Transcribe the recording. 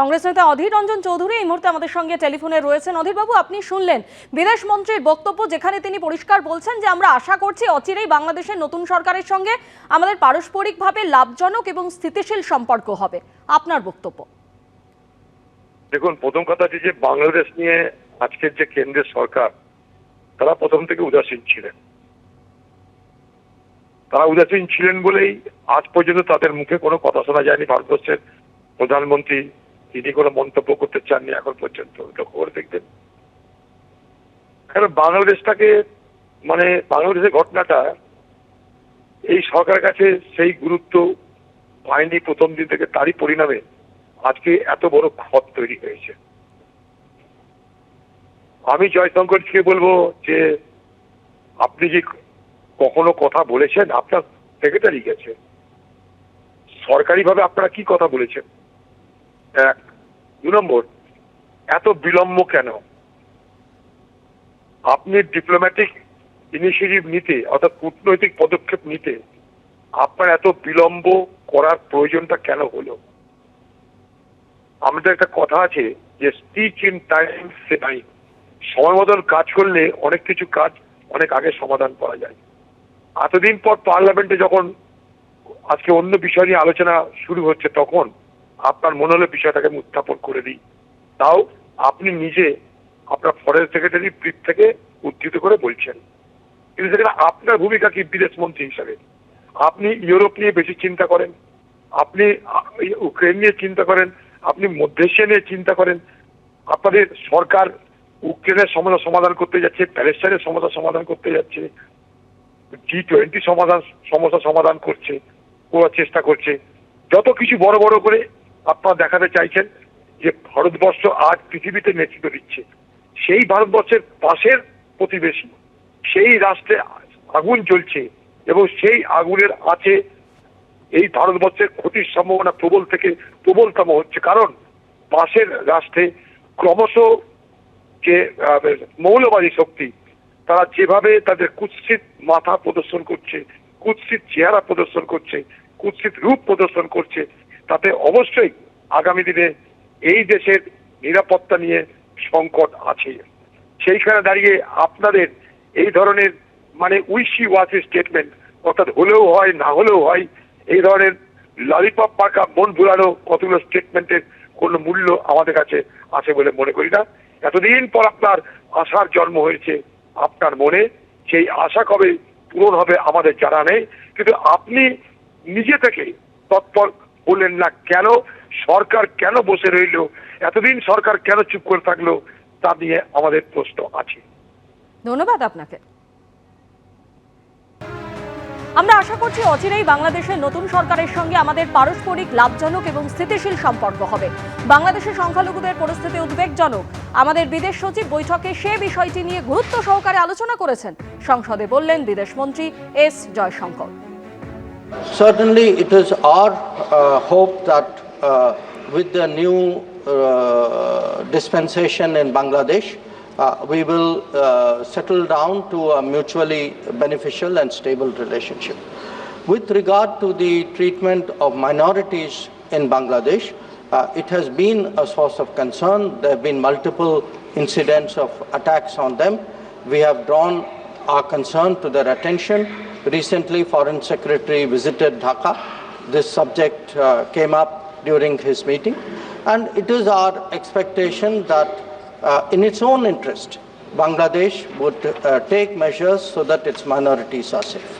কংগ্রেস নেতা অধীর রঞ্জন চৌধুরী এই মুহূর্তে আমাদের সঙ্গে টেলিফোনে রয়েছেন। অধীর বাবু, আপনি শুনলেন বিদেশ মন্ত্রীর বক্তব্য, যেখানে তিনি পরিষ্কার বলছেন যে আমরা আশা করছি অচিরেই বাংলাদেশের নতুন সরকারের সঙ্গে আমাদের পারস্পরিকভাবে লাভজনক এবং স্থিতিশীল সম্পর্ক হবে। আপনার বক্তব্য? দেখুন, প্রথম কথাটি যে বাংলাদেশ নিয়ে আজকের যে কেন্দ্রের সরকার, তারা প্রথম থেকে উদাসীন ছিলেন। তারা উদাসীন ছিলেন বলেই আজ পর্যন্ত তাদের মুখে কোনো কথা শোনা যায়নি। ভারতবর্ষের প্রধানমন্ত্রী তিনি কোনো মন্তব্য করতে চাননি এখন পর্যন্ত, লক্ষ্য করে দেখবেন। কারণ বাংলাদেশটাকে বাংলাদেশের ঘটনাটা এই সরকারের কাছে সেই গুরুত্ব পায়নি প্রথম দিন থেকে। তারই পরিণামে আজকে এত বড় ক্ষত তৈরি হয়েছে। আমি জয়শঙ্করকে বলবো যে আপনি যে কখনো কথা বলেছেন, আপনার সেক্রেটারি গেছে, সরকারিভাবে আপনারা কি কথা বলেছেন? এক। 2 নম্বর, এত বিলম্ব কেন? আপনি ডিপ্লোম্যাটিক ইনিশিয়েটিভ নিতে, অর্থাৎ কূটনৈতিক পদক্ষেপ নিতে আপনার এত বিলম্ব করার প্রয়োজনটা কেন হলো? আমাদের একটা কথা আছে যে speech in time say time. সময় মতন কাজ করলে অনেক কিছু কাজ অনেক আগে সমাধান করা যায়। এতদিন পর পার্লামেন্টে যখন আজকে অন্য বিষয় নিয়ে আলোচনা শুরু হচ্ছে, তখন আপনার মনে হলো বিষয়টাকে উত্থাপন করে দিই। তাও আপনি নিজে আপনার ফরেন সেক্রেটারি ব্রিফ থেকে উদ্ধৃত করে বলছেন। কিন্তু সেখানে আপনার ভূমিকা কি বিদেশ মন্ত্রী হিসাবে? আপনি ইউরোপ নিয়ে বেশি চিন্তা করেন, আপনি ইউক্রেন নিয়ে চিন্তা করেন, আপনি মধ্য এশিয়া নিয়ে চিন্তা করেন। আপনাদের সরকার ইউক্রেনের সমস্যা সমাধান করতে যাচ্ছে, প্যালেস্টাইনের সমস্যা সমাধান করতে যাচ্ছে, G20 সমস্যা সমাধান করার চেষ্টা করছে। যত কিছু বড় বড় করে আপনারা দেখাতে চাইছেন যে ভারতবর্ষ আজ পৃথিবীতে নেতৃত্ব দিচ্ছে। সেই ভারতবর্ষের পাশের প্রতিবেশী, সেই রাষ্ট্রে আগুন জ্বলছে এবং সেই আগুনের আছে এই ভারতবর্ষের ক্ষতির সম্ভাবনা প্রবল থেকে প্রবলতম হচ্ছে। কারণ পাশের রাষ্ট্রে ক্রমশ যে মৌলবাদী শক্তি, তারা যেভাবে তাদের কুৎসিত মাথা প্রদর্শন করছে, কুৎসিত চেহারা প্রদর্শন করছে, কুৎসিত রূপ প্রদর্শন করছে, তাতে অবশ্যই আগামী দিনে এই দেশের নিরাপত্তা নিয়ে সংকট আছে। সেইখানে দাঁড়িয়ে আপনাদের এই ধরনের উইশি ওয়াশি স্টেটমেন্ট, অর্থাৎ হলেও হয় না হলেও হয়, এই ধরনের ললিপপ পাকা মন ভুলানো কতগুলো স্টেটমেন্টের কোনো মূল্য আমাদের কাছে আছে বলে মনে করি না। এতদিন পর আপনার আশার জন্ম হয়েছে আপনার মনে, সেই আশা কবে পূরণ হবে আমাদের জানা নেই। কিন্তু আপনি নিজে থেকে তৎপর বললেন না কেন? সরকার কেন বসে রইল? এতদিন সরকার কেন চুপ করে থাকলো? তা নিয়ে আমাদের প্রশ্ন আছে। ধন্যবাদ আপনাকে। আমরা আশা করছি অচিরেই বাংলাদেশের নতুন সরকারের সঙ্গে আমাদের পারস্পরিক লাভজনক এবং স্থিতিশীল সম্পর্ক হবে। বাংলাদেশের সংখ্যালঘুদের পরিস্থিতি উদ্বেগজনক। আমাদের বিদেশ সচিব বৈঠকে সে বিষয়টি নিয়ে গুরুত্ব সহকারে আলোচনা করেছেন, সংসদে বললেন বিদেশমন্ত্রী S Jaishankar. Certainly it is our hope that with the new dispensation in Bangladesh, we will settle down to a mutually beneficial and stable relationship. With regard to the treatment of minorities in Bangladesh, it has been a source of concern. There have been multiple incidents of attacks on them. We have drawn our concern to their attention. Recently, Foreign Secretary visited Dhaka. This subject came up during his meeting, and it is our expectation that in its own interest, Bangladesh would take measures so that its minorities are safe.